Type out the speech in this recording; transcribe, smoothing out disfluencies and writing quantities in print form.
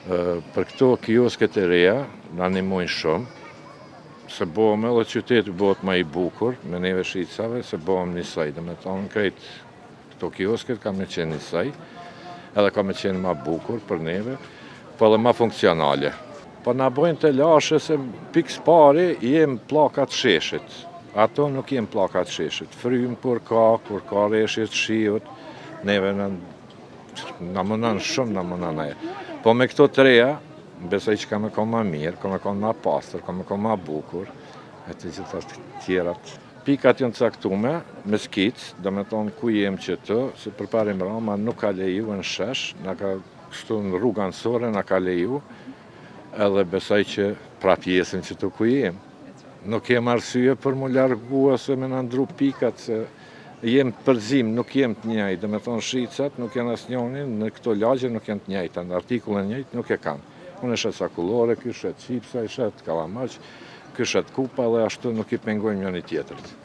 Për këto kiosket e reja, na animojnë shumë, se bëhem edhe qyteti bëhet më i bukur, me neve shqiptare, se bëhem njësoj. Dhe me thonë, krejt këto kiosket ka me qenë njësoj, edhe ka me qenë më bukur për neve, po edhe më funksionale. Po na bojnë të lashe se pikës pari jem pllakat sheshit. Ato nuk jem pllakat sheshit. Frym kur ka reshje të shiut, neve na mënon shumë, na mënon ajo. Po me këto të reja, besoj që ka me konë më mirë, ka me konë më pastër, ka me konë më bukur, e të gjitha të tjerat. Pikat janë caktume, me skicë, do me thonë ku jem që të, se përparim Rama nuk ka leju në shesh, na ka kështu në rrugë anësore, na ka leju, edhe besoj që prap jesim që të ku jem. Nuk jem arsye për mu largu ose me na ndru pikat, se jem përzim, nuk jem të njëjtë, dhe me thonë shqicat nuk janë as njoni, në këto lagje nuk janë të njëjta, në artikullën njëjtë nuk e kanë. Unë shet sakullore, ky shet qipsa, shet kalamaq, ky shet kupa dhe ashtu nuk i pengojnë njëri tjetrit.